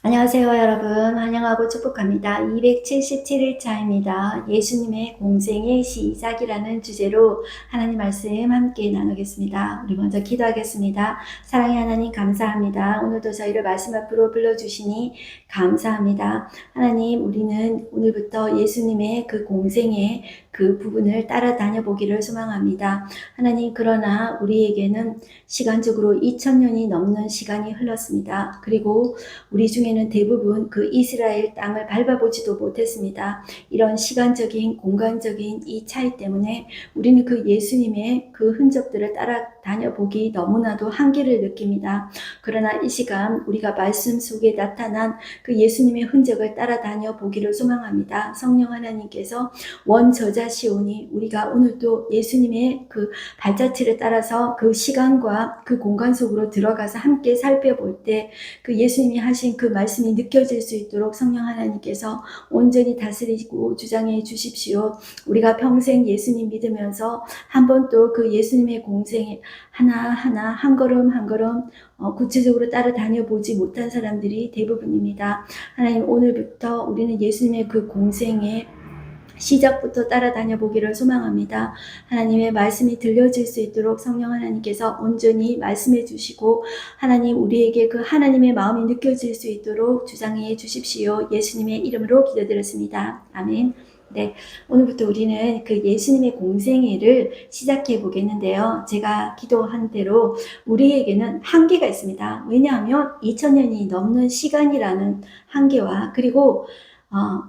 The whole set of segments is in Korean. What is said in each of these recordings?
안녕하세요, 여러분. 환영하고 축복합니다. 277일차입니다. 예수님의 공생의 시작이라는 주제로 하나님 말씀 함께 나누겠습니다. 우리 먼저 기도하겠습니다. 사랑의 하나님 감사합니다. 오늘도 저희를 말씀 앞으로 불러주시니 감사합니다. 하나님, 우리는 오늘부터 예수님의 그 공생의 그 부분을 따라다녀 보기를 소망합니다. 하나님, 그러나 우리에게는 시간적으로 2000년이 넘는 시간이 흘렀습니다. 그리고 우리 중에는 대부분 그 이스라엘 땅을 밟아보지도 못했습니다. 이런 시간적인 공간적인 이 차이 때문에 우리는 그 예수님의 그 흔적들을 따라다녀 보기 너무나도 한계를 느낍니다. 그러나 이 시간 우리가 말씀 속에 나타난 그 예수님의 흔적을 따라다녀 보기를 소망합니다. 성령 하나님께서 원저자시오니 우리가 오늘도 예수님의 그 발자취를 따라서 그 시간과 그 공간 속으로 들어가서 함께 살펴볼 때 그 예수님이 하신 그 말씀이 느껴질 수 있도록 성령 하나님께서 온전히 다스리고 주장해 주십시오. 우리가 평생 예수님 믿으면서 한 번도 그 예수님의 공생에 하나하나 한 걸음 한 걸음 구체적으로 따라다녀 보지 못한 사람들이 대부분입니다. 하나님, 오늘부터 우리는 예수님의 그 공생에 시작부터 따라다녀 보기를 소망합니다. 하나님의 말씀이 들려질 수 있도록 성령 하나님께서 온전히 말씀해 주시고 하나님, 우리에게 그 하나님의 마음이 느껴질 수 있도록 주장해 주십시오. 예수님의 이름으로 기도드렸습니다. 아멘. 네, 오늘부터 우리는 그 예수님의 공생애를 시작해 보겠는데요. 제가 기도한 대로 우리에게는 한계가 있습니다. 왜냐하면 2000년이 넘는 시간이라는 한계와 그리고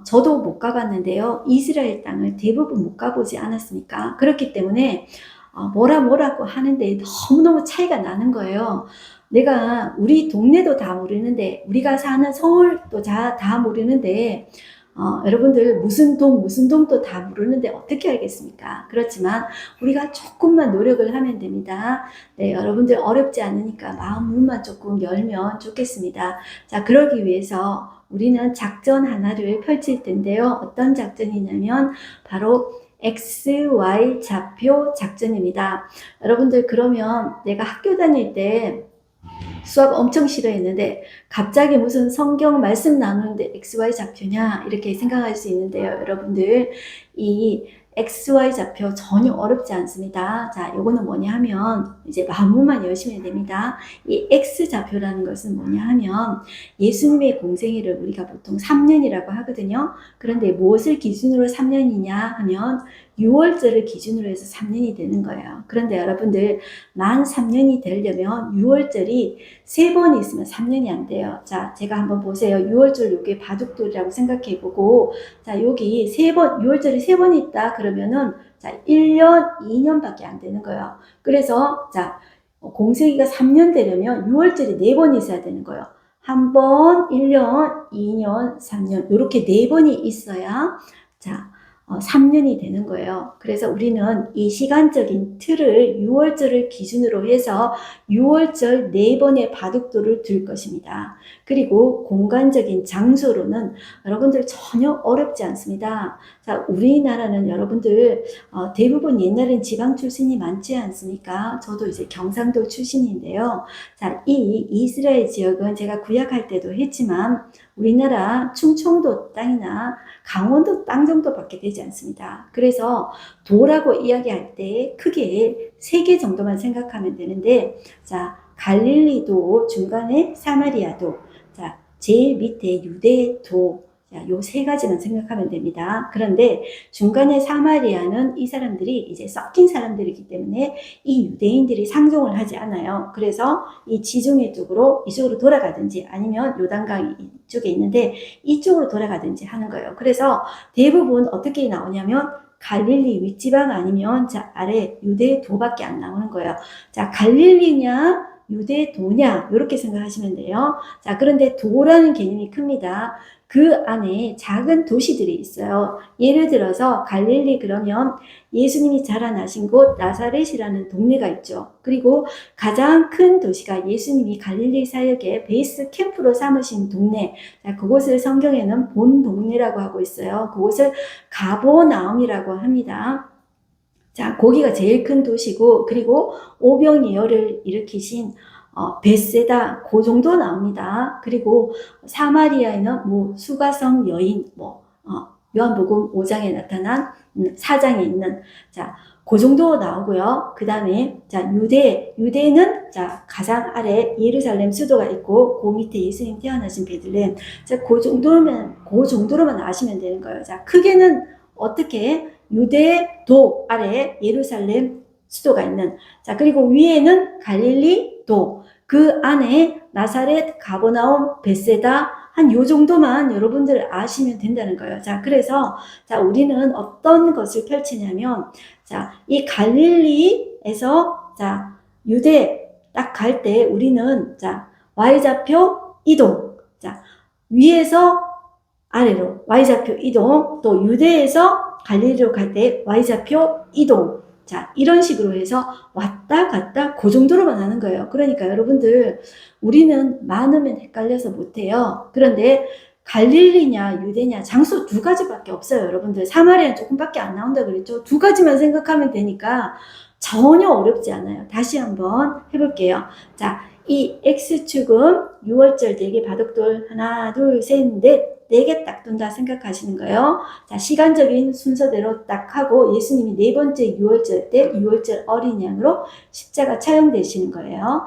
저도 못 가봤는데요. 이스라엘 땅을 대부분 못 가보지 않았습니까? 그렇기 때문에 뭐라고 하는데 너무너무 차이가 나는 거예요. 내가 우리 동네도 다 모르는데 우리가 사는 서울도 다 모르는데 여러분들 무슨 동도 다 모르는데 어떻게 알겠습니까? 그렇지만 우리가 조금만 노력을 하면 됩니다. 네, 여러분들 어렵지 않으니까 마음 문만 조금 열면 좋겠습니다. 자, 그러기 위해서 우리는 작전 하나를 펼칠 텐데요. 어떤 작전이냐면 바로 XY 좌표 작전입니다. 여러분들, 그러면 내가 학교 다닐 때 수학 엄청 싫어했는데 갑자기 무슨 성경 말씀 나누는데 XY 좌표냐 이렇게 생각할 수 있는데요. 여러분들, 이 XY 좌표 전혀 어렵지 않습니다. 자, 요거는 뭐냐 하면 이제 마음만 열시면 됩니다. 이 X 좌표라는 것은 뭐냐 하면 예수님의 공생애를 우리가 보통 3년이라고 하거든요. 그런데 무엇을 기준으로 3년이냐 하면 6월절을 기준으로 해서 3년이 되는 거예요. 그런데 여러분들, 만 3년이 되려면 6월절이 3번 있으면 3년이 안 돼요. 자, 제가 한번 보세요. 6월절 요게 바둑돌이라고 생각해 보고, 자, 여기 3번, 6월절이 3번 있다 그러면은, 자, 1년, 2년밖에 안 되는 거예요. 그래서, 자, 공생이가 3년 되려면 6월절이 4번 있어야 되는 거예요. 한 번, 1년, 2년, 3년, 요렇게 4번이 있어야, 자, 3년이 되는 거예요. 그래서 우리는 이 시간적인 틀을 6월절을 기준으로 해서 6월절 4번의 바둑돌을 둘 것입니다. 그리고 공간적인 장소로는 여러분들 전혀 어렵지 않습니다. 자, 우리나라는 여러분들 대부분 옛날엔 지방 출신이 많지 않습니까? 저도 이제 경상도 출신인데요. 자, 이 이스라엘 지역은 제가 구약할 때도 했지만 우리나라 충청도 땅이나 강원도 땅 정도밖에 되지 않습니다. 그래서 도라고 이야기할 때 크게 3개 정도만 생각하면 되는데, 자, 갈릴리도, 중간에 사마리아도, 자, 제일 밑에 유대도, 요 3가지만 생각하면 됩니다. 그런데 중간에 사마리아는 이 사람들이 이제 섞인 사람들이기 때문에 이 유대인들이 상종을 하지 않아요. 그래서 이 지중해 쪽으로 이쪽으로 돌아가든지 아니면 요단강 이쪽에 있는데 이쪽으로 돌아가든지 하는 거예요. 그래서 대부분 어떻게 나오냐면 갈릴리 윗지방 아니면 자, 아래 유대도밖에 안 나오는 거예요. 자, 갈릴리냐 유대도냐 이렇게 생각하시면 돼요. 자, 그런데 도라는 개념이 큽니다. 그 안에 작은 도시들이 있어요. 예를 들어서 갈릴리 그러면 예수님이 자라나신 곳 나사렛이라는 동네가 있죠. 그리고 가장 큰 도시가 예수님이 갈릴리 사역의 베이스 캠프로 삼으신 동네, 자, 그곳을 성경에는 본 동네라고 하고 있어요. 그곳을 가버나움이라고 합니다. 자, 거기가 제일 큰 도시고, 그리고 오병이어를 일으키신 벳세다 그 정도 나옵니다. 그리고 사마리아에는 뭐 수가성 여인, 요한복음 5장에 나타난 4장에 있는 그 정도 나오고요. 그 다음에 유대는 가장 아래 예루살렘 수도가 있고 그 밑에 예수님 태어나신 베들레헴. 그 정도로만 아시면 되는 거예요. 크게는 어떻게 유대도 아래 예루살렘 수도가 있는, 그리고 위에는 갈릴리도, 그 안에 나사렛, 가버나움, 벳세다, 한 요 정도만 여러분들 아시면 된다는 거예요. 그래서 우리는 어떤 것을 펼치냐면, 이 갈릴리에서 유대 딱 갈 때 우리는 Y좌표 이동, 위에서 아래로 Y좌표 이동, 또 유대에서 갈릴리로 갈 때 Y좌표 이동, 이런 식으로 해서 왔다 갔다 그 정도로만 하는 거예요. 그러니까 여러분들, 우리는 많으면 헷갈려서 못해요. 그런데 갈릴리냐 유대냐 장소 두 가지밖에 없어요. 여러분들, 사마리아는 조금밖에 안 나온다 그랬죠. 두 가지만 생각하면 되니까 전혀 어렵지 않아요. 다시 한번 해볼게요. 이 X축은 6월절 4개 바둑돌 하나 둘 셋 넷 4개 딱 둔다 생각하시는 거예요. 시간적인 순서대로 딱 하고 예수님이 4번째 6월절 때 6월절 어린 양으로 십자가 차용되시는 거예요.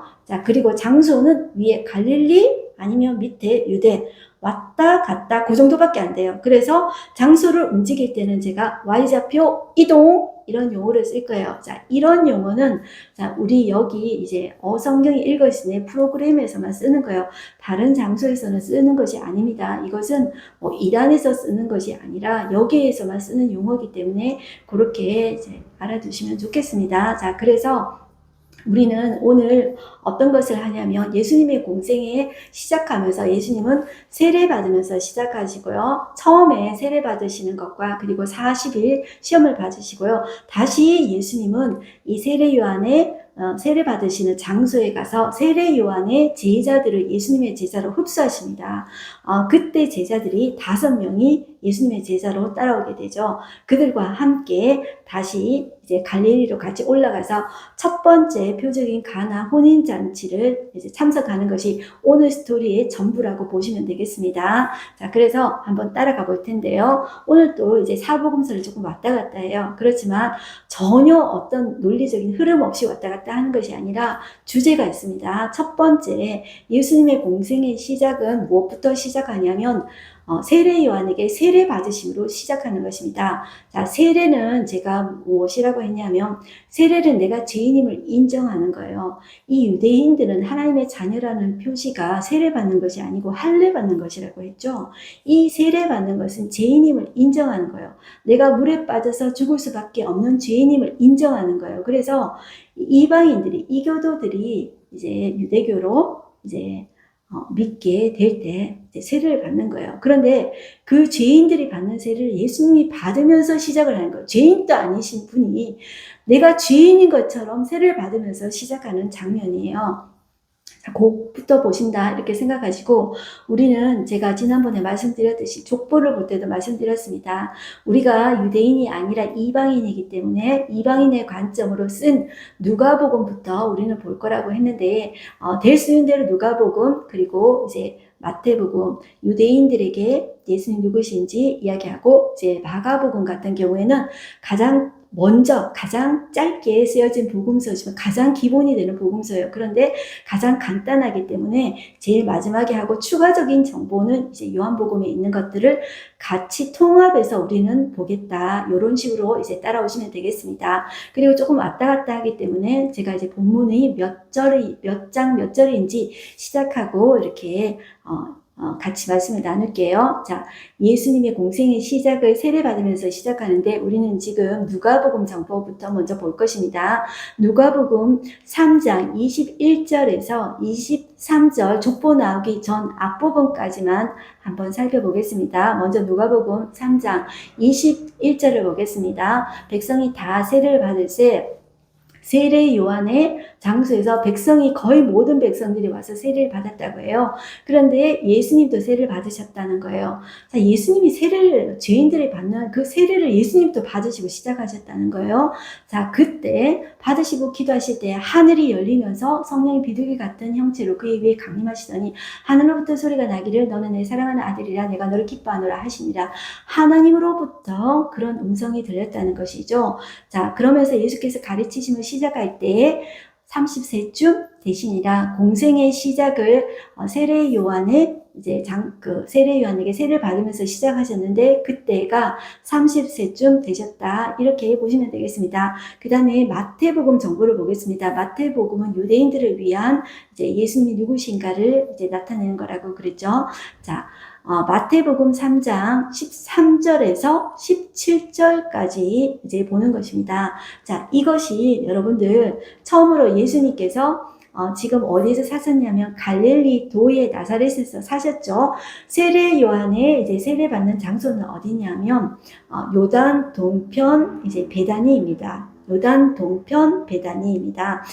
그리고 장소는 위에 갈릴리 아니면 밑에 유대, 왔다 갔다 그 정도밖에 안 돼요. 그래서 장소를 움직일 때는 제가 Y좌표 이동 이런 용어를 쓸 거예요. 이런 용어는 우리 여기 이제 어성경이 읽어지는 프로그램에서만 쓰는 거예요. 다른 장소에서는 쓰는 것이 아닙니다. 이것은 이단에서 쓰는 것이 아니라 여기에서만 쓰는 용어이기 때문에 그렇게 이제 알아두시면 좋겠습니다. 그래서 우리는 오늘 어떤 것을 하냐면 예수님의 공생에 시작하면서 예수님은 세례 받으면서 시작하시고요. 처음에 세례 받으시는 것과 그리고 40일 시험을 받으시고요. 다시 예수님은 이 세례 요한의 세례 받으시는 장소에 가서 세례 요한의 제자들을 예수님의 제자로 흡수하십니다. 그때 제자들이 5명이 예수님의 제자로 따라오게 되죠. 그들과 함께 다시 이제 갈릴리로 같이 올라가서 첫 번째 표적인 가나 혼인잔치를 이제 참석하는 것이 오늘 스토리의 전부라고 보시면 되겠습니다. 그래서 한번 따라가 볼 텐데요. 오늘 또 이제 사복음서를 조금 왔다 갔다 해요. 그렇지만 전혀 어떤 논리적인 흐름 없이 왔다 갔다 하는 것이 아니라 주제가 있습니다. 첫 번째, 예수님의 공생의 시작은 무엇부터 시작하냐면 세례 요한에게 세례 받으심으로 시작하는 것입니다. 세례는 제가 무엇이라고 했냐면 세례는 내가 죄인임을 인정하는 거예요. 이 유대인들은 하나님의 자녀라는 표시가 세례 받는 것이 아니고 할례 받는 것이라고 했죠. 이 세례 받는 것은 죄인임을 인정하는 거예요. 내가 물에 빠져서 죽을 수밖에 없는 죄인임을 인정하는 거예요. 그래서 이방인들이, 이교도들이 이제 유대교로 이제 믿게 될 때 세례를 받는 거예요. 그런데 그 죄인들이 받는 세례를 예수님이 받으면서 시작을 하는 거예요. 죄인도 아니신 분이 내가 죄인인 것처럼 세례를 받으면서 시작하는 장면이에요. 그것부터 보신다 이렇게 생각하시고, 우리는 제가 지난번에 말씀드렸듯이 족보를 볼 때도 말씀드렸습니다. 우리가 유대인이 아니라 이방인이기 때문에 이방인의 관점으로 쓴 누가복음부터 우리는 볼 거라고 했는데 될 수 있는 대로 누가복음 그리고 이제 마태복음, 유대인들에게 예수님 누구신지 이야기하고, 이제 마가복음 같은 경우에는 가장 짧게 쓰여진 복음서지만 가장 기본이 되는 복음서예요. 그런데 가장 간단하기 때문에 제일 마지막에 하고 추가적인 정보는 이제 요한복음에 있는 것들을 같이 통합해서 우리는 보겠다. 이런 식으로 이제 따라오시면 되겠습니다. 그리고 조금 왔다 갔다 하기 때문에 제가 이제 본문이 몇 절인지 시작하고 이렇게 같이 말씀을 나눌게요. 예수님의 공생의 시작을 세례받으면서 시작하는데 우리는 지금 누가복음 정보부터 먼저 볼 것입니다. 누가복음 3장 21절에서 23절 족보 나오기 전 앞부분까지만 한번 살펴보겠습니다. 먼저 누가복음 3장 21절을 보겠습니다. 백성이 다 세례를 받을세 세례 요한의 장소에서 백성이 거의 모든 백성들이 와서 세례를 받았다고 해요. 그런데 예수님도 세례를 받으셨다는 거예요. 자, 예수님이 세례를 죄인들이 받는 그 세례를 예수님도 받으시고 시작하셨다는 거예요. 자, 그때 받으시고 기도하실 때 하늘이 열리면서 성령이 비둘기 같은 형체로 그의 위에 강림하시더니 하늘로부터 소리가 나기를 너는 내 사랑하는 아들이라 내가 너를 기뻐하노라 하시니라. 하나님으로부터 그런 음성이 들렸다는 것이죠. 자, 그러면서 예수께서 가르치심을 시작할 때 30세쯤 되시니라. 공생의 시작을 세례 요한의 이제 세례 요한에게 세례를 받으면서 시작하셨는데 그때가 30세쯤 되셨다. 이렇게 보시면 되겠습니다. 그 다음에 마태복음 정보를 보겠습니다. 마태복음은 유대인들을 위한 이제 예수님이 누구신가를 이제 나타내는 거라고 그랬죠. 자, 마태복음 3장 13절에서 17절까지 이제 보는 것입니다. 자, 이것이 여러분들 처음으로 예수님께서 지금 어디서 사셨냐면 갈릴리 도의 나사렛에서 사셨죠. 세례 요한의 이제 세례 받는 장소는 어디냐면 요단 동편 이제 베다니입니다. 요단 동편 베다니입니다.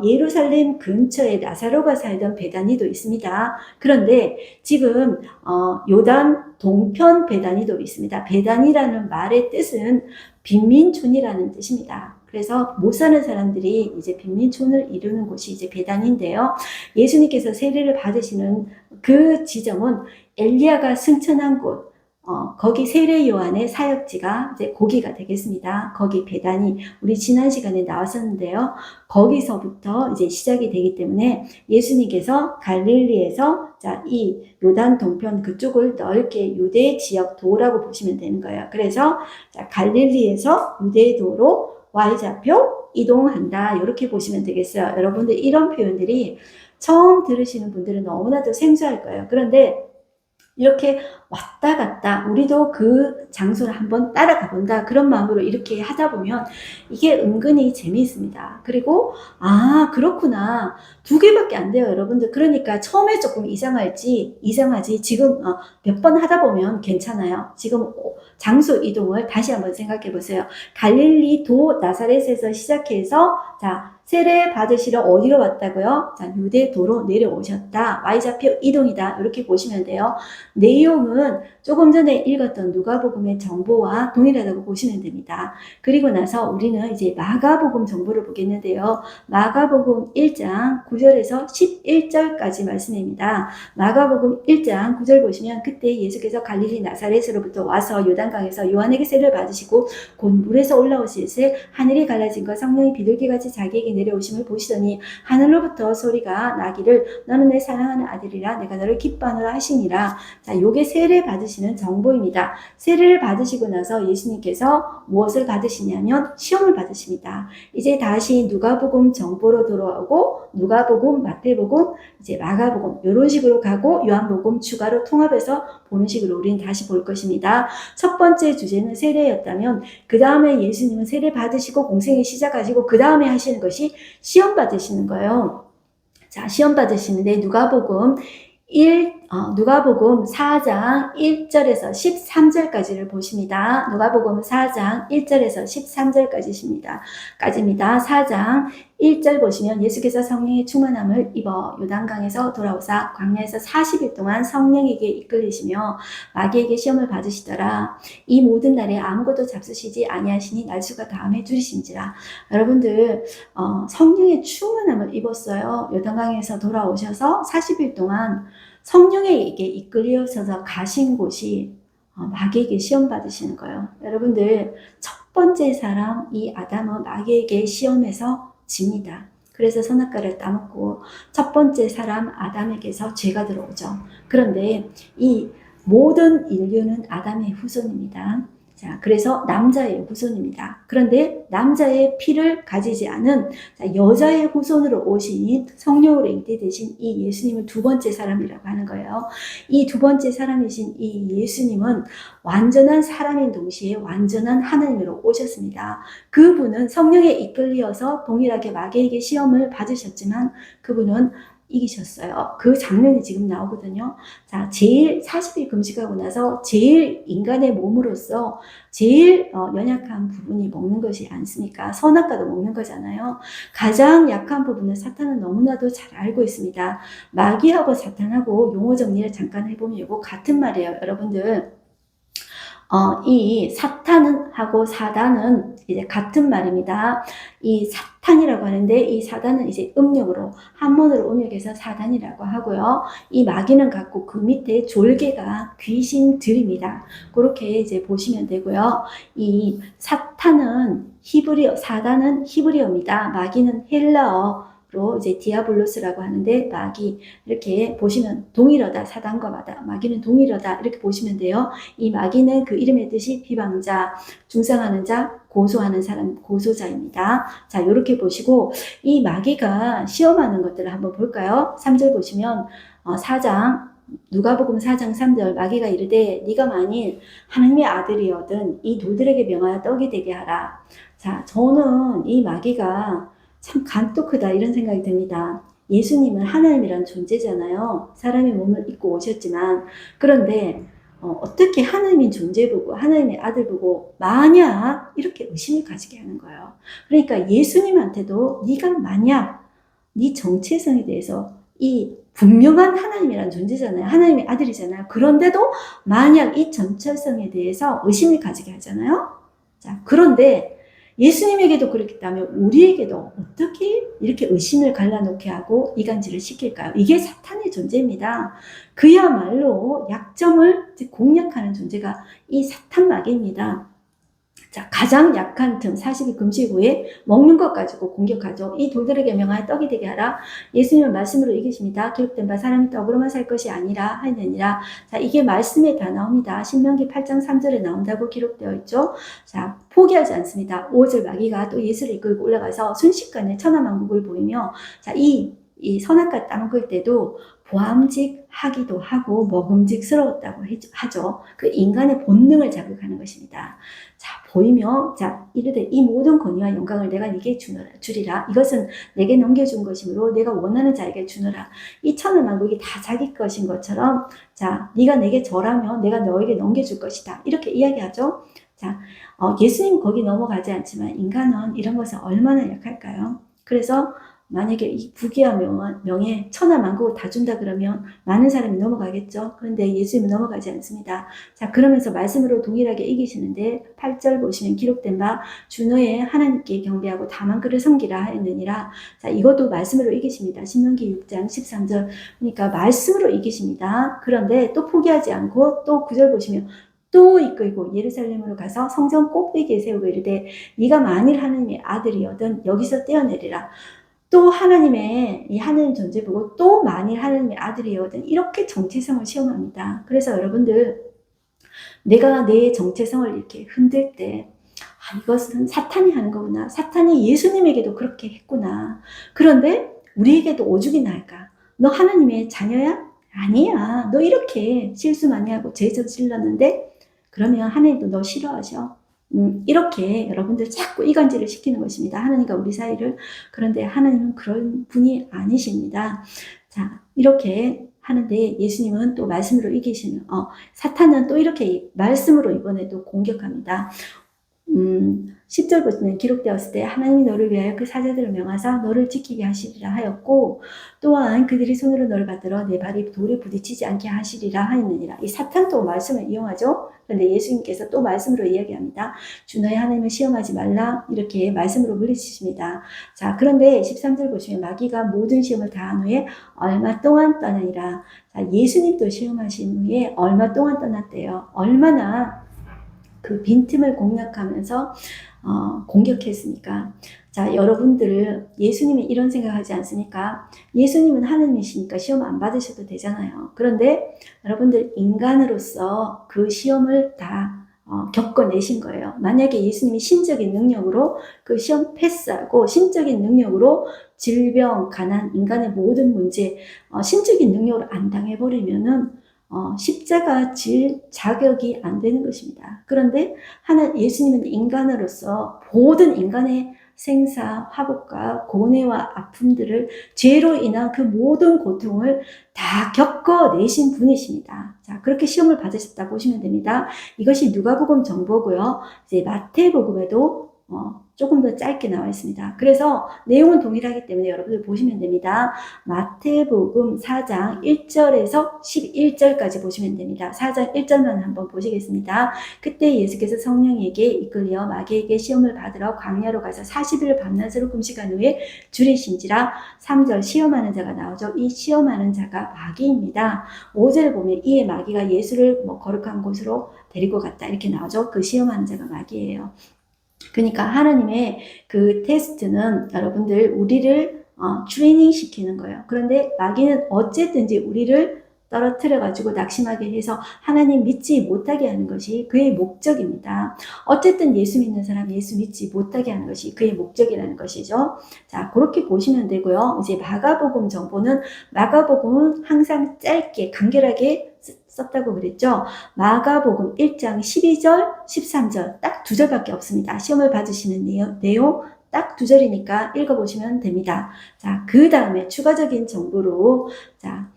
예루살렘 근처에 나사로가 살던 베다니도 있습니다. 그런데 지금 요단 동편 베다니도 있습니다. 베다니라는 말의 뜻은 빈민촌이라는 뜻입니다. 그래서 못 사는 사람들이 이제 빈민촌을 이루는 곳이 이제 베단인데요. 예수님께서 세례를 받으시는 그 지점은 엘리야가 승천한 곳, 거기 세례 요한의 사역지가 이제 거기가 되겠습니다. 거기 베다니, 우리 지난 시간에 나왔었는데요. 거기서부터 이제 시작이 되기 때문에 예수님께서 갈릴리에서 자, 이 요단 동편 그쪽을 넓게 유대 지역 도라고 보시면 되는 거예요. 그래서 자, 갈릴리에서 유대도로 Y좌표 이동한다. 이렇게 보시면 되겠어요. 여러분들 이런 표현들이 처음 들으시는 분들은 너무나도 생소할 거예요. 그런데 이렇게 왔다 갔다 우리도 그 장소를 한번 따라가 본다 그런 마음으로 이렇게 하다 보면 이게 은근히 재미있습니다. 그리고 그렇구나, 2개밖에 안 돼요 여러분들. 그러니까 처음에 조금 이상하지 지금 몇 번 하다 보면 괜찮아요. 지금 장소 이동을 다시 한번 생각해 보세요. 갈릴리 도 나사렛에서 시작해서 자, 세례 받으시러 어디로 왔다고요? 자, 유대도로 내려오셨다. Y좌표 이동이다. 이렇게 보시면 돼요. 내용은 조금 전에 읽었던 누가복음의 정보와 동일하다고 보시면 됩니다. 그리고 나서 우리는 이제 마가복음 정보를 보겠는데요. 마가복음 1장 9절에서 11절까지 말씀입니다. 마가복음 1장 9절 보시면 그때 예수께서 갈릴리 나사렛으로부터 와서 요단강에서 요한에게 세례를 받으시고 곧 물에서 올라오실새 하늘이 갈라진과 성령이 비둘기같이 자기에게 내려오심을 보시더니 하늘로부터 소리가 나기를 너는 내 사랑하는 아들이라 내가 너를 기뻐하노라 하시니라. 자, 요게 세례 받으시는 정보입니다. 세례를 받으시고 나서 예수님께서 무엇을 받으시냐면 시험을 받으십니다. 이제 다시 누가복음 정보로 돌아오고 누가복음, 마태복음, 이제 마가복음 이런 식으로 가고 요한복음 추가로 통합해서 보는 식으로 우리는 다시 볼 것입니다. 첫 번째 주제는 세례였다면 그 다음에 예수님은 세례 받으시고 공생이 시작하시고 그 다음에 하시는 것이 시험 받으시는 거예요. 자, 시험 받으시는데 누가복음 4장 1절에서 13절까지를 보십니다. 누가복음 4장 1절에서 13절까지입니다. 4장 1절 보시면 예수께서 성령의 충만함을 입어 요단강에서 돌아오사 광야에서 40일 동안 성령에게 이끌리시며 마귀에게 시험을 받으시더라. 이 모든 날에 아무것도 잡수시지 아니하시니 날수가 다음에 줄이신지라. 여러분들 성령의 충만함을 입었어요. 요단강에서 돌아오셔서 40일 동안 성령에게 이끌려서 가신 곳이 마귀에게 시험 받으시는 거예요. 여러분들 첫 번째 사람 이 아담은 마귀에게 시험에서 집니다. 그래서 선악과를 따먹고 첫 번째 사람 아담에게서 죄가 들어오죠. 그런데 이 모든 인류는 아담의 후손입니다. 자, 그래서 남자의 후손입니다. 그런데 남자의 피를 가지지 않은 여자의 후손으로 오신 성령으로 잉태되신 이 예수님은 두 번째 사람이라고 하는 거예요. 이 두 번째 사람이신 이 예수님은 완전한 사람인 동시에 완전한 하나님으로 오셨습니다. 그분은 성령에 이끌려서 동일하게 마귀에게 시험을 받으셨지만 그분은 이기셨어요. 그 장면이 지금 나오거든요. 자, 제일 40일 금식하고 나서 제일 인간의 몸으로서 제일 연약한 부분이 먹는 것이 않습니까? 선악과도 먹는 거잖아요. 가장 약한 부분은 사탄은 너무나도 잘 알고 있습니다. 마귀하고 사탄하고 용어 정리를 잠깐 해보면 이거 같은 말이에요. 여러분들, 이 사탄은 하고 사단은 이제 같은 말입니다. 이 사탄이라고 하는데 이 사단은 이제 음력으로 한문으로 음력해서 사단이라고 하고요. 이 마귀는 같고 그 밑에 졸개가 귀신들입니다. 그렇게 이제 보시면 되고요. 이 사탄은 히브리어, 사단은 히브리어입니다. 마귀는 헬라어. 로 이제 디아블로스라고 하는데 마귀 이렇게 보시면 동일하다. 사단과 마귀는 동일하다. 이렇게 보시면 돼요. 이 마귀는 그 이름의 뜻이 비방자, 중상하는 자, 고소하는 사람, 고소자입니다. 자, 이렇게 보시고 이 마귀가 시험하는 것들을 한번 볼까요? 3절 보시면 4장 누가복음 4장 3절 마귀가 이르되 네가 만일 하나님의 아들이거든 이 돌들에게 명하여 떡이 되게 하라. 자, 저는 이 마귀가 참 간도 크다 이런 생각이 듭니다. 예수님은 하나님이란 존재잖아요. 사람의 몸을 입고 오셨지만 그런데 어떻게 하나님인 존재 보고 하나님의 아들 보고 만약 이렇게 의심을 가지게 하는 거예요. 그러니까 예수님한테도 네가 만약 네 정체성에 대해서 이 분명한 하나님이란 존재잖아요. 하나님의 아들이잖아요. 그런데도 만약 이 정체성에 대해서 의심을 가지게 하잖아요. 자, 그런데 예수님에게도 그렇겠다면 우리에게도 어떻게 이렇게 의심을 갈라놓게 하고 이간질을 시킬까요? 이게 사탄의 존재입니다. 그야말로 약점을 공략하는 존재가 이 사탄 마귀입니다. 자, 가장 약한 틈 40일 금식 후에 먹는 것 가지고 공격하죠. 이 돌들에게 명하여 떡이 되게 하라. 예수님은 말씀으로 이기십니다. 기록된 바 사람이 떡으로만 살 것이 아니라 하느니라. 자, 이게 말씀에 다 나옵니다. 신명기 8장 3절에 나온다고 기록되어 있죠. 자, 포기하지 않습니다. 5절 마귀가 또 예수를 이끌고 올라가서 순식간에 천하만국을 보이며 자, 이 선악과 따먹을 때도 보암직하기도 하고 먹음직스러웠다고 하죠. 그 인간의 본능을 자극하는 것입니다. 자, 보이며 자 이르되 이 모든 권위와 영광을 내가 네게 주리라. 이것은 내게 넘겨준 것이므로 내가 원하는 자에게 주노라. 이 천하만국이 다 자기 것인 것처럼 자 네가 내게 절하면 내가 너에게 넘겨줄 것이다. 이렇게 이야기하죠. 자, 예수님 거기 넘어가지 않지만 인간은 이런 것은 얼마나 약할까요? 그래서 만약에 이 부귀와 명예, 천하만국을 다 준다 그러면 많은 사람이 넘어가겠죠. 그런데 예수님은 넘어가지 않습니다. 자, 그러면서 말씀으로 동일하게 이기시는데 8절 보시면 기록된 바 주너의 하나님께 경배하고 다만 그를 섬기라 하였느니라. 자, 이것도 말씀으로 이기십니다. 신명기 6장 13절. 그러니까 말씀으로 이기십니다. 그런데 또 포기하지 않고 또 9절 보시면 또 이끌고 예루살렘으로 가서 성전 꼭대기에 세우고 이르되 네가 만일 하나님의 아들이거든 여기서 떼어내리라. 또 하나님의 이 하나님 존재 보고 또 만일 하나님의 아들이거든 이렇게 정체성을 시험합니다. 그래서 여러분들 내가 내 정체성을 이렇게 흔들 때 이것은 사탄이 하는 거구나. 사탄이 예수님에게도 그렇게 했구나. 그런데 우리에게도 오죽이 나을까? 너 하나님의 자녀야? 아니야. 너 이렇게 실수 많이 하고 죄 저질렀는데 그러면 하나님도 너 싫어하셔. 이렇게 여러분들 자꾸 이간질을 시키는 것입니다. 하나님과 우리 사이를. 그런데 하나님은 그런 분이 아니십니다. 자, 이렇게 하는데 예수님은 또 말씀으로 이기시는, 사탄은 또 이렇게 말씀으로 이번에도 공격합니다. 10절 보시면 기록되었을 때 하나님이 너를 위하여 그 사자들을 명하사 너를 지키게 하시리라 하였고 또한 그들이 손으로 너를 받들어 내 발이 돌에 부딪히지 않게 하시리라 하였느니라. 이 사탄도 말씀을 이용하죠. 그런데 예수님께서 또 말씀으로 이야기합니다. 주 너의 하나님을 시험하지 말라 이렇게 말씀으로 물리치십니다. 자, 그런데 13절 보시면 마귀가 모든 시험을 다한 후에 얼마 동안 떠나니라. 자, 예수님도 시험하신 후에 얼마 동안 떠났대요. 얼마나 그 빈틈을 공략하면서 공격했으니까. 자, 여러분들 예수님이 이런 생각하지 않습니까? 예수님은 하나님이시니까 시험 안 받으셔도 되잖아요. 그런데 여러분들 인간으로서 그 시험을 다 겪어내신 거예요. 만약에 예수님이 신적인 능력으로 그 시험 패스하고 신적인 능력으로 질병, 가난, 인간의 모든 문제 신적인 능력으로 안 당해버리면은 십자가 질 자격이 안 되는 것입니다. 그런데 예수님은 인간으로서 모든 인간의 생사, 화복과 고뇌와 아픔들을 죄로 인한 그 모든 고통을 다 겪어내신 분이십니다. 자, 그렇게 시험을 받으셨다 보시면 됩니다. 이것이 누가복음 정보고요. 이제 마태복음에도 조금 더 짧게 나와 있습니다. 그래서 내용은 동일하기 때문에 여러분들 보시면 됩니다. 마태복음 4장 1절에서 11절까지 보시면 됩니다. 4장 1절만 한번 보시겠습니다. 그때 예수께서 성령에게 이끌려 마귀에게 시험을 받으러 광야로 가서 40일을 밤낮으로 금식한 후에 줄이신지라. 3절 시험하는 자가 나오죠. 이 시험하는 자가 마귀입니다. 5절을 보면 이에 마귀가 예수를 거룩한 곳으로 데리고 갔다 이렇게 나오죠. 그 시험하는 자가 마귀예요. 그러니까 하나님의 그 테스트는 여러분들 우리를 트레이닝 시키는 거예요. 그런데 마귀는 어쨌든지 우리를 떨어뜨려 가지고 낙심하게 해서 하나님 믿지 못하게 하는 것이 그의 목적입니다. 어쨌든 예수 믿는 사람 예수 믿지 못하게 하는 것이 그의 목적이라는 것이죠. 자, 그렇게 보시면 되고요. 이제 마가복음 정보는 마가복음은 항상 짧게 간결하게 썼다고 그랬죠. 마가복음 1장 12절, 13절 딱 2절밖에 없습니다. 시험을 받으시는 내용 딱 2절이니까 읽어보시면 됩니다. 자, 그 다음에 추가적인 정보로 자,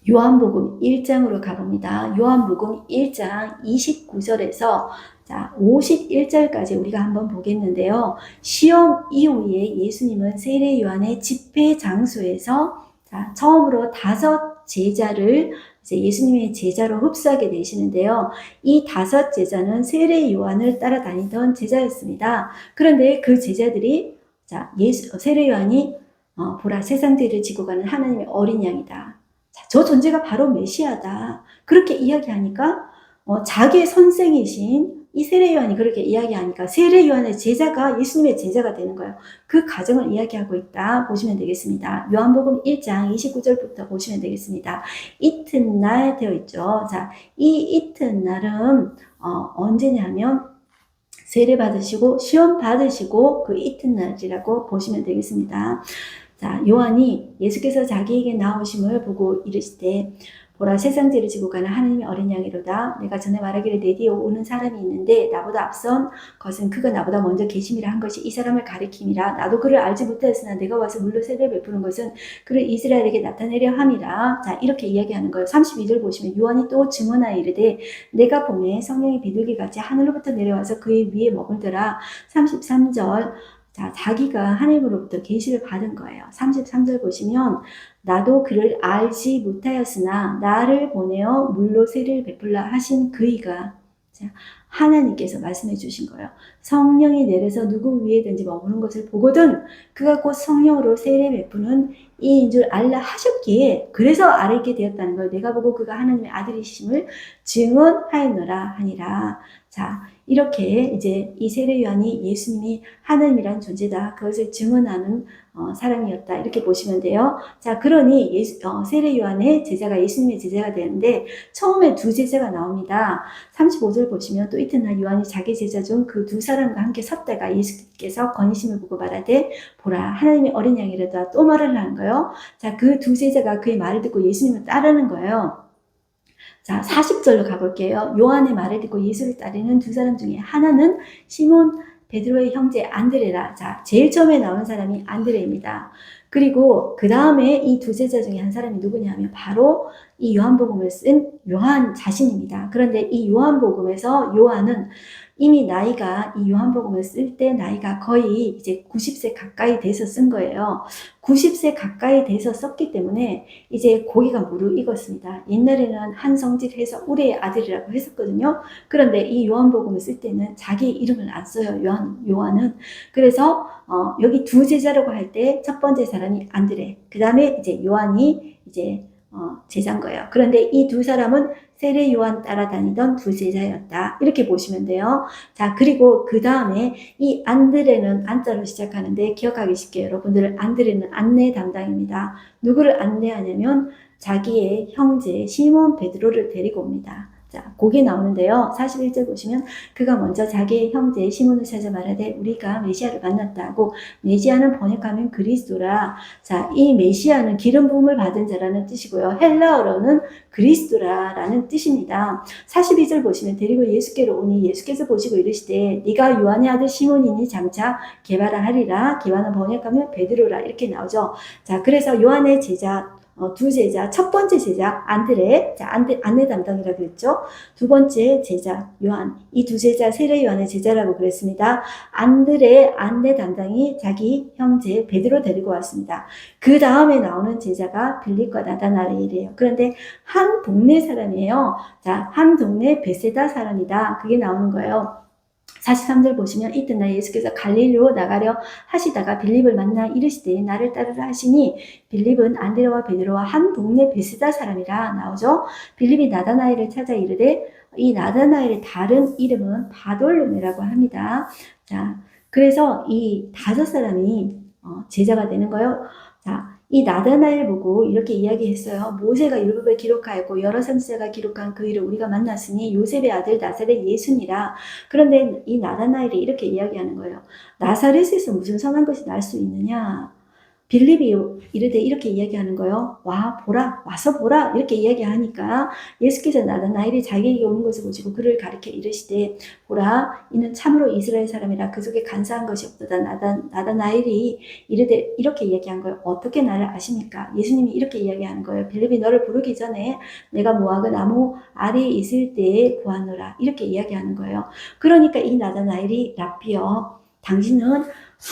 요한복음 1장으로 가봅니다. 요한복음 1장 29절에서 자, 51절까지 우리가 한번 보겠는데요. 시험 이후에 예수님은 세례 요한의 집회 장소에서 자, 처음으로 5 제자를 이제 예수님의 제자로 흡수하게 되시는데요. 이 5 제자는 세례 요한을 따라다니던 제자였습니다. 그런데 그 제자들이 자, 세례 요한이 보라 세상 죄를 지고 가는 하나님의 어린 양이다. 자, 저 존재가 바로 메시아다. 그렇게 이야기하니까 자기의 선생이신 이 세례 요한이 그렇게 이야기하니까 세례 요한의 제자가 예수님의 제자가 되는 거예요. 그 과정을 이야기하고 있다 보시면 되겠습니다. 요한복음 1장 29절부터 보시면 되겠습니다. 이튿날 되어 있죠. 자, 이 이튿날은 언제냐면 세례 받으시고 시험 받으시고 그 이튿날이라고 보시면 되겠습니다. 자, 요한이 예수께서 자기에게 나오심을 보고 이르시되 보라 세상 죄를 지고 가는 하나님의 어린 양이로다. 내가 전에 말하기를 내 뒤에 오는 사람이 있는데 나보다 앞선 것은 그가 나보다 먼저 계심이라 한 것이 이 사람을 가리킴이라. 나도 그를 알지 못하였으나 내가 와서 물로 세례를 베푸는 것은 그를 이스라엘에게 나타내려 함이라. 자, 이렇게 이야기하는 거예요. 32절 보시면 요한이 또 증언하여 이르되 내가 보매 성령이 비둘기같이 하늘로부터 내려와서 그의 위에 머물더라. 33절 자, 자기가 하나님으로부터 계시를 받은 거예요. 33절 보시면 나도 그를 알지 못하였으나 나를 보내어 물로 세례를 베풀라 하신 그이가 자, 하나님께서 말씀해 주신 거예요. 성령이 내려서 누구 위에든지 머무는 것을 보거든 그가 곧 성령으로 세례 베푸는 이인 줄 알라 하셨기에 그래서 알게 되었다는 걸 내가 보고 그가 하나님의 아들이심을 증언하였노라 하니라. 자, 이렇게 이제 이 세례 요한이 예수님이 하나님이란 존재다. 그것을 증언하는 사람이었다. 이렇게 보시면 돼요. 자, 그러니 세례 요한의 제자가 예수님의 제자가 되는데 처음에 2 제자가 나옵니다. 35절 보시면 또 이튿날 요한이 자기 제자 중 그 2 사람과 함께 섰다가 예수께서 건의심을 보고 말하되 보라 하나님의 어린 양이라다 또 말을 하는 거예요. 자, 그 2 제자가 그의 말을 듣고 예수님을 따르는 거예요. 자, 40절로 가볼게요. 요한의 말을 듣고 예수를 따르는 2 사람 중에 하나는 시몬 베드로의 형제 안드레라. 자, 제일 처음에 나오는 사람이 안드레입니다. 그리고 그 다음에 이 2 제자 중에 한 사람이 누구냐면 바로 이 요한복음을 쓴 요한 자신입니다. 그런데 이 요한복음에서 요한은 이미 나이가 이 요한복음을 쓸 때 나이가 거의 이제 90세 가까이 돼서 쓴 거예요. 90세 가까이 돼서 썼기 때문에 이제 고기가 무르익었습니다. 옛날에는 한성질해서 우리의 아들이라고 했었거든요. 그런데 이 요한복음을 쓸 때는 자기 이름을 안 써요. 요한은. 그래서 여기 2 제자라고 할 때 첫 번째 사람이 안드레, 그 다음에 이제 요한이 이제 제자인 거예요. 그런데 이 2 사람은 세례 요한 따라다니던 2 제자였다. 이렇게 보시면 돼요. 자, 그리고 그 다음에 이 안드레는 안자로 시작하는데 기억하기 쉽게 여러분들 안드레는 안내 담당입니다. 누구를 안내하냐면 자기의 형제 시몬 베드로를 데리고 옵니다. 자, 그게 나오는데요. 41절 보시면 그가 먼저 자기의 형제 시몬을 찾아 말하되 우리가 메시아를 만났다고. 메시아는 번역하면 그리스도라. 자, 이 메시아는 기름 부음을 받은 자라는 뜻이고요. 헬라어로는 그리스도라라는 뜻입니다. 42절 보시면 데리고 예수께로 오니 예수께서 보시고 이르시되 네가 요한의 아들 시몬이니 장차 게바라 하리라. 게바는 번역하면 베드로라 이렇게 나오죠. 자, 그래서 요한의 제자 두 제자, 첫 번째 제자 안드레, 자, 안내 담당이라고 그랬죠. 두 번째 제자 요한, 이 두 제자 세례 요한의 제자라고 그랬습니다. 안드레 안내 담당이 자기 형제 베드로 데리고 왔습니다. 그 다음에 나오는 제자가 빌립과 나다나엘이래요. 그런데 한 동네 사람이에요. 자, 한 동네 베세다 사람이다. 그게 나오는 거예요. 43절 보시면 이튿날 예수께서 갈릴리로 나가려 하시다가 빌립을 만나 이르시되 나를 따르라 하시니 빌립은 안드레와 베드로와 한 동네 베세다 사람이라 나오죠. 빌립이 나다나엘을 찾아 이르되 이 나다나엘의 다른 이름은 바돌로메라고 합니다. 자, 그래서 이 5사람이 제자가 되는 거예요. 자, 이 나다나엘 보고 이렇게 이야기했어요. 모세가 율법에 기록하였고 여러 선지자가 기록한 그 일을 우리가 만났으니 요셉의 아들 나사렛 예수니라. 그런데 이 나다나엘이 이렇게 이야기하는 거예요. 나사렛에서 무슨 선한 것이 날 수 있느냐? 빌립이 이르되 이렇게 이야기하는 거예요. 와 보라, 와서 보라 이렇게 이야기하니까 예수께서 나다나엘이 자기에게 오는 것을 보시고 그를 가리켜 이르시되 보라 이는 참으로 이스라엘 사람이라 그 속에 간사한 것이 없도다. 나다나엘이 이르되 이렇게 이야기한 거예요. 어떻게 나를 아십니까? 예수님이 이렇게 이야기하는 거예요. 빌립이 너를 부르기 전에 내가 모아그 나무 아래에 있을 때에 보았노라 이렇게 이야기하는 거예요. 그러니까 이 나다나엘이 랍비여 당신은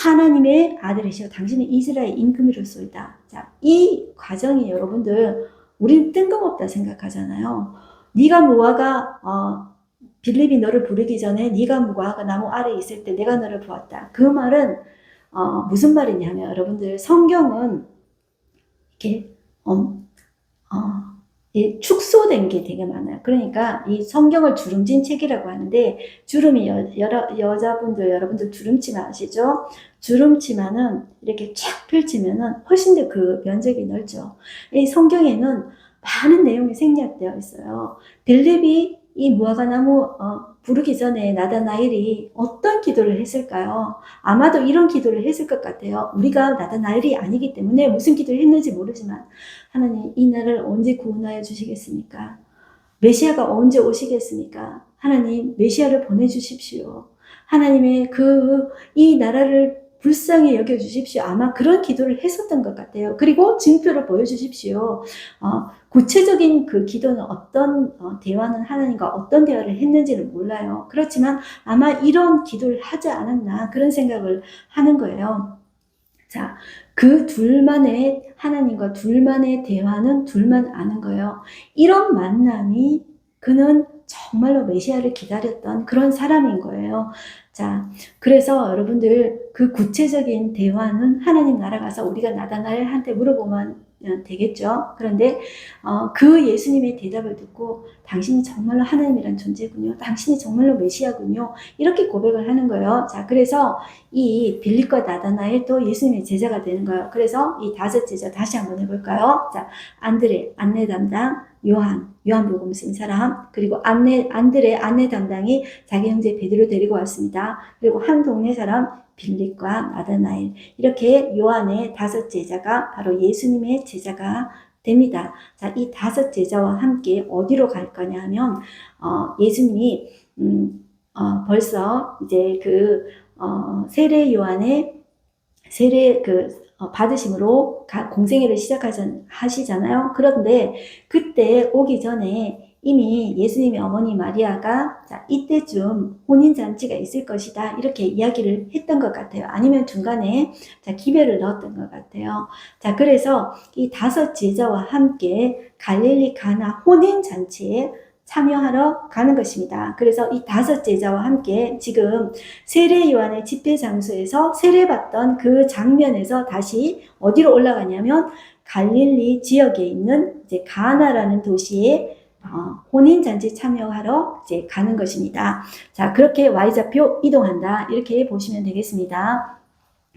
하나님의 아들이시오. 당신은 이스라엘 임금이로소이다. 자, 이 과정이 여러분들 우리는 뜬금없다 생각하잖아요. 네가 무화과 빌립이 너를 부르기 전에 네가 무화과 나무 아래에 있을 때 내가 너를 보았다. 그 말은 무슨 말이냐면 여러분들 성경은 이렇게 축소된 게 되게 많아요. 그러니까 이 성경을 주름진 책이라고 하는데 주름이 여자분들 여러분들 주름치마 아시죠? 주름치마는 이렇게 쫙 펼치면은 훨씬 더 그 면적이 넓죠. 이 성경에는 많은 내용이 생략되어 있어요. 빌립이 이 무화과나무 부르기 전에 나다나엘이 어떤 기도를 했을까요? 아마도 이런 기도를 했을 것 같아요. 우리가 나다나엘이 아니기 때문에 무슨 기도를 했는지 모르지만 하나님 이 나라를 언제 구원하여 주시겠습니까? 메시아가 언제 오시겠습니까? 하나님 메시아를 보내주십시오. 하나님의 이 나라를 불쌍히 여겨주십시오. 아마 그런 기도를 했었던 것 같아요. 그리고 증표를 보여주십시오. 구체적인 그 기도는 어떤 대화는 하나님과 어떤 대화를 했는지는 몰라요. 그렇지만 아마 이런 기도를 하지 않았나 그런 생각을 하는 거예요. 자, 그 둘만의 하나님과 둘만의 대화는 둘만 아는 거예요. 이런 만남이 그는 정말로 메시아를 기다렸던 그런 사람인 거예요. 자, 그래서 여러분들 그 구체적인 대화는 하나님 나라 가서 우리가 나다나엘한테 물어보면 되겠죠. 그런데 그 예수님의 대답을 듣고 당신이 정말로 하나님이란 존재군요. 당신이 정말로 메시아군요. 이렇게 고백을 하는 거예요. 자, 그래서 이 빌립과 나다나엘 또 예수님의 제자가 되는 거예요. 그래서 이 5 제자 다시 한번 해볼까요? 자, 안드레 안내 담당, 요한복음 쓴 사람, 그리고 안드레 안내 담당이 자기 형제 베드로 데리고 왔습니다. 그리고 한 동네 사람 빌립과 나다나엘, 이렇게 요한의 5 제자가 바로 예수님의 제자가 됩니다. 자, 이 5 제자와 함께 어디로 갈 거냐 하면 예수님이 벌써 이제 세례 요한의 세례 받으심으로 공생애를 하시잖아요. 그런데 그때 오기 전에 이미 예수님의 어머니 마리아가 자, 이때쯤 혼인잔치가 있을 것이다 이렇게 이야기를 했던 것 같아요. 아니면 중간에 자, 기별을 넣었던 것 같아요. 자, 그래서 이 5 제자와 함께 갈릴리 가나 혼인잔치에 참여하러 가는 것입니다. 그래서 이 5 제자와 함께 지금 세례 요한의 집회 장소에서 세례받던 그 장면에서 다시 어디로 올라가냐면 갈릴리 지역에 있는 이제 가나라는 도시에 혼인잔치 참여하러 이제 가는 것입니다. 자, 그렇게 Y좌표 이동한다. 이렇게 보시면 되겠습니다.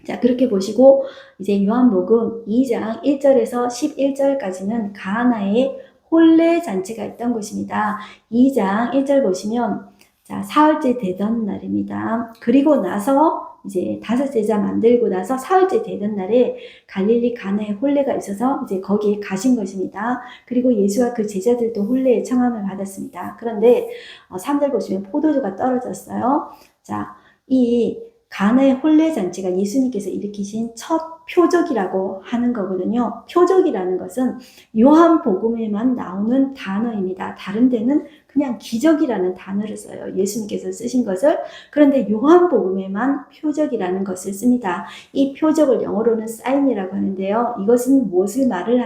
자, 그렇게 보시고 이제 요한복음 2장 1절에서 11절까지는 가나의 혼례 잔치가 있던 곳입니다. 2장 1절 보시면 자, 사흘째 되던 날입니다. 그리고 나서 이제 5제자 만들고 나서 사흘째 되던 날에 갈릴리 가나에 혼례가 있어서 이제 거기에 가신 것입니다. 그리고 예수와 그 제자들도 혼례의 청함을 받았습니다. 그런데 3절 보시면 포도주가 떨어졌어요. 자, 이 가나의 혼례 잔치가 예수님께서 일으키신 첫 표적이라고 하는 거거든요. 표적이라는 것은 요한복음에만 나오는 단어입니다. 다른 데는 그냥 기적이라는 단어를 써요. 예수님께서 쓰신 것을. 그런데 요한복음에만 표적이라는 것을 씁니다. 이 표적을 영어로는 사인이라고 하는데요. 이것은 무엇을 말을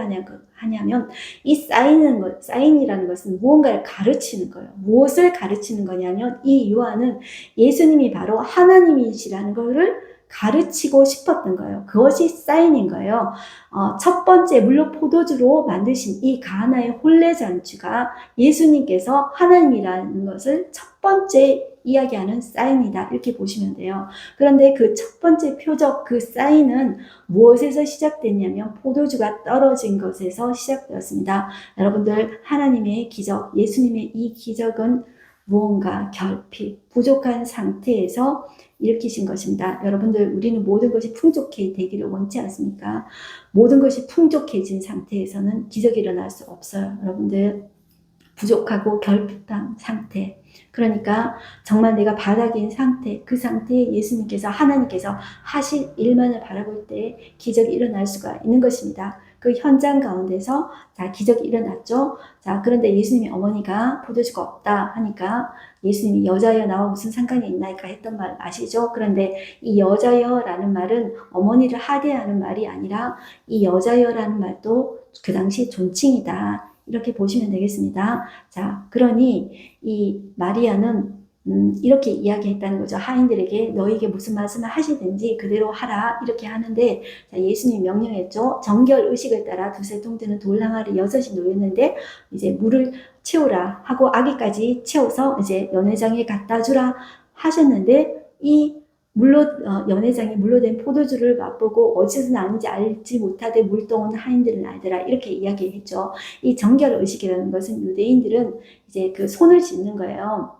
하냐면 이 사인이라는 것은 무언가를 가르치는 거예요. 무엇을 가르치는 거냐면 이 요한은 예수님이 바로 하나님이시라는 것을 가르치고 싶었던 거예요. 그것이 사인인 거예요. 첫 번째 물로 포도주로 만드신 이 가나의 혼례 잔치가 예수님께서 하나님이라는 것을 첫 번째 이야기하는 사인이다. 이렇게 보시면 돼요. 그런데 그 첫 번째 표적, 그 사인은 무엇에서 시작됐냐면 포도주가 떨어진 것에서 시작되었습니다. 여러분들, 하나님의 기적, 예수님의 이 기적은 무언가 결핍, 부족한 상태에서 일으키신 것입니다. 여러분들, 우리는 모든 것이 풍족해 되기를 원치 않습니까? 모든 것이 풍족해진 상태에서는 기적이 일어날 수 없어요. 여러분들, 부족하고 결핍한 상태, 그러니까 정말 내가 바닥인 상태, 그 상태에 예수님께서, 하나님께서 하실 일만을 바라볼 때 기적이 일어날 수가 있는 것입니다. 그 현장 가운데서 자, 기적이 일어났죠. 자, 그런데 예수님의 어머니가 포도주가 없다 하니까 예수님이 여자여 나와 무슨 상관이 있나이까 했던 말 아시죠? 그런데 이 여자여라는 말은 어머니를 하대하는 말이 아니라 이 여자여라는 말도 그 당시 존칭이다. 이렇게 보시면 되겠습니다. 자, 그러니 이 마리아는 이렇게 이야기했다는 거죠. 하인들에게 너에게 무슨 말씀을 하시든지 그대로 하라 이렇게 하는데, 자, 예수님이 명령했죠. 정결 의식을 따라 두세 통 드는 돌 항아리 6이 놓였는데 이제 물을 채우라 하고 아기까지 채워서 이제 연회장에 갖다 주라 하셨는데, 이 연회장이 물로 된 포도주를 맛보고 어디서 나는지 알지 못하되 물동은 하인들은 알더라 이렇게 이야기했죠. 이 정결 의식이라는 것은 유대인들은 이제 그 손을 씻는 거예요.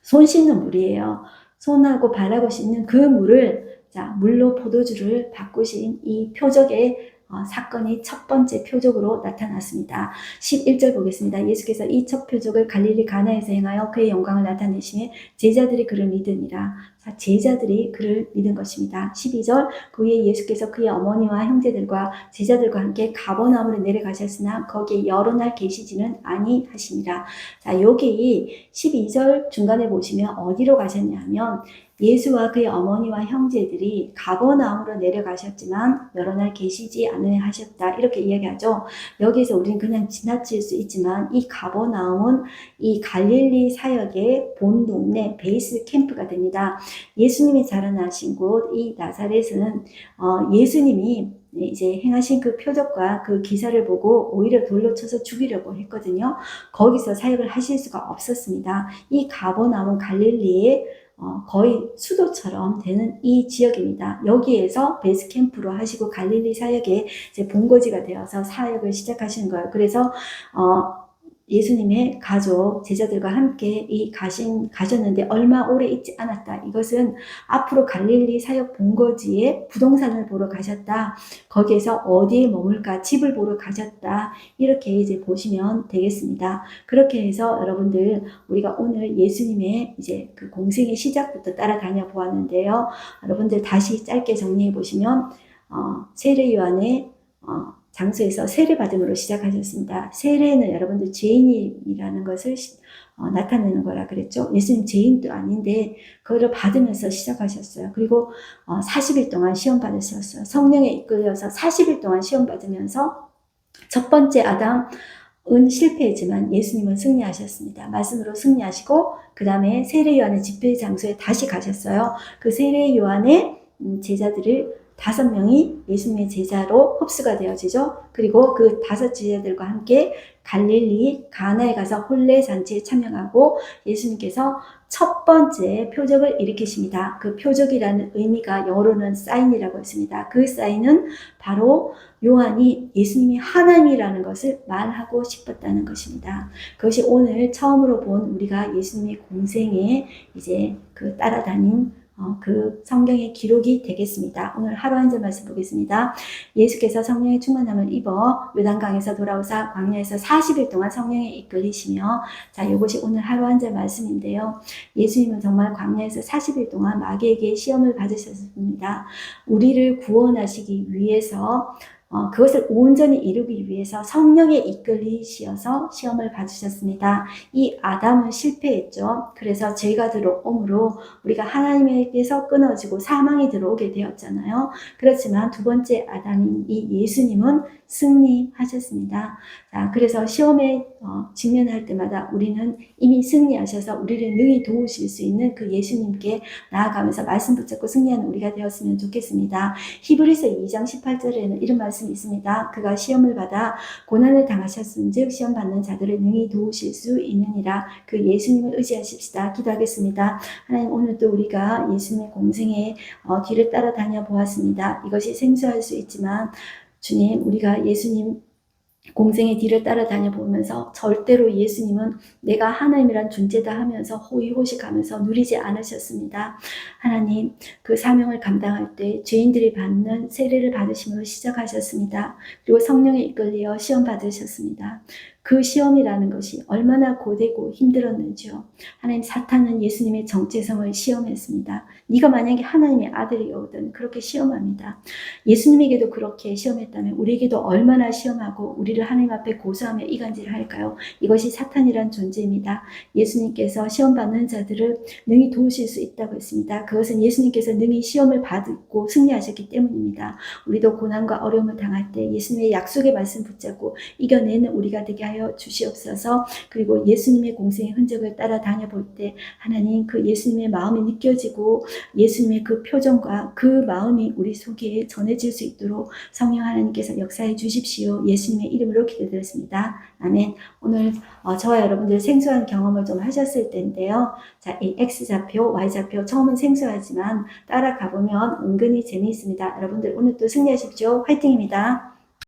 손 씻는 물이에요. 손하고 발하고 씻는 그 물을 자, 물로 포도주를 바꾸신 이 표적의 사건이 첫 번째 표적으로 나타났습니다. 11절 보겠습니다. 예수께서 이 첫 표적을 갈릴리 가나에서 행하여 그의 영광을 나타내시며 제자들이 그를 믿으니라. 자, 제자들이 그를 믿은 것입니다. 12절 그 후에 예수께서 그의 어머니와 형제들과 제자들과 함께 가버나움으로 내려가셨으나 거기에 여러 날 계시지는 아니하시니라. 자, 여기 12절 중간에 보시면 어디로 가셨냐면 예수와 그의 어머니와 형제들이 가버나움으로 내려가셨지만 여러 날 계시지 않으셨다 이렇게 이야기하죠. 여기서 우리는 그냥 지나칠 수 있지만 이 가버나움은 이 갈릴리 사역의 본 동네 베이스 캠프가 됩니다. 예수님이 자라나신 곳 이 나사렛은 예수님이 이제 행하신 그 표적과 그 기사를 보고 오히려 돌로 쳐서 죽이려고 했거든요. 거기서 사역을 하실 수가 없었습니다. 이 가버나움은 갈릴리의 거의 수도처럼 되는 이 지역입니다. 여기에서 베이스 캠프로 하시고 갈릴리 사역의 이제 본거지가 되어서 사역을 시작하시는 거예요. 그래서 예수님의 가족, 제자들과 함께 가셨는데 얼마 오래 있지 않았다. 이것은 앞으로 갈릴리 사역 본거지에 부동산을 보러 가셨다. 거기에서 어디에 머물까 집을 보러 가셨다. 이렇게 이제 보시면 되겠습니다. 그렇게 해서 여러분들 우리가 오늘 예수님의 이제 그 공생의 시작부터 따라다녀 보았는데요. 여러분들 다시 짧게 정리해 보시면 세례 요한의 장소에서 세례받음으로 시작하셨습니다. 세례는 여러분들 죄인이라는 것을 나타내는 거라 그랬죠. 예수님 죄인도 아닌데 그거를 받으면서 시작하셨어요. 그리고 40일 동안 시험 받으셨어요. 성령에 이끌려서 40일 동안 시험 받으면서 첫 번째 아담은 실패했지만 예수님은 승리하셨습니다. 말씀으로 승리하시고 그 다음에 세례 요한의 집회 장소에 다시 가셨어요. 그 세례 요한의 제자들을 5명이 예수님의 제자로 흡수가 되어지죠. 그리고 그 5 제자들과 함께 갈릴리 가나에 가서 혼례 잔치에 참여하고 예수님께서 첫 번째 표적을 일으키십니다. 그 표적이라는 의미가 영어로는 사인이라고 했습니다. 그 사인은 바로 요한이 예수님이 하나님이라는 것을 말하고 싶었다는 것입니다. 그것이 오늘 처음으로 본 우리가 예수님의 공생에 이제 그 따라다닌 그 성경의 기록이 되겠습니다. 오늘 하루 한 절 말씀 보겠습니다. 예수께서 성령의 충만함을 입어 요단강에서 돌아오사 광야에서 40일 동안 성령에 이끌리시며, 자, 이것이 오늘 하루 한 절 말씀인데요. 예수님은 정말 광야에서 40일 동안 마귀에게 시험을 받으셨습니다. 우리를 구원하시기 위해서 그것을 온전히 이루기 위해서 성령에 이끌리시어서 시험을 받으셨습니다. 이 아담은 실패했죠. 그래서 죄가 들어옴으로 우리가 하나님에게서 끊어지고 사망이 들어오게 되었잖아요. 그렇지만 두 번째 아담인 이 예수님은 승리하셨습니다. 자, 그래서 시험에 직면할 때마다 우리는 이미 승리하셔서 우리를 능히 도우실 수 있는 그 예수님께 나아가면서 말씀 붙잡고 승리하는 우리가 되었으면 좋겠습니다. 히브리서 2장 18절에는 이런 말씀이 있습니다. 그가 시험을 받아 고난을 당하셨은즉 시험 받는 자들을 능히 도우실 수 있느니라. 그 예수님을 의지하십시다. 기도하겠습니다. 하나님, 오늘도 우리가 예수님의 공생의 뒤를 따라다녀 보았습니다. 이것이 생소할 수 있지만 주님, 우리가 예수님 공생의 뒤를 따라다녀 보면서 절대로 예수님은 내가 하나님이란 존재다 하면서 호의호식하면서 누리지 않으셨습니다. 하나님, 그 사명을 감당할 때 죄인들이 받는 세례를 받으심으로 시작하셨습니다. 그리고 성령에 이끌려 시험 받으셨습니다. 그 시험이라는 것이 얼마나 고되고 힘들었는지요. 하나님, 사탄은 예수님의 정체성을 시험했습니다. 네가 만약에 하나님의 아들이거든 그렇게 시험합니다. 예수님에게도 그렇게 시험했다면 우리에게도 얼마나 시험하고 우리를 하나님 앞에 고소하며 이간질을 할까요? 이것이 사탄이란 존재입니다. 예수님께서 시험받는 자들을 능히 도우실 수 있다고 했습니다. 그것은 예수님께서 능히 시험을 받고 승리하셨기 때문입니다. 우리도 고난과 어려움을 당할 때 예수님의 약속의 말씀 붙잡고 이겨내는 우리가 되게 하여 주시옵소서. 그리고 예수님의 공생의 흔적을 따라 다녀볼 때 하나님, 그 예수님의 마음이 느껴지고 예수님의 그 표정과 그 마음이 우리 속에 전해질 수 있도록 성령 하나님께서 역사해 주십시오. 예수님의 이름으로 기도드렸습니다. 아멘. 오늘 저와 여러분들 생소한 경험을 좀 하셨을 텐데요. 자, 이 X좌표, Y좌표 처음은 생소하지만 따라가 보면 은근히 재미있습니다. 여러분들 오늘 또 승리하십시오. 화이팅입니다.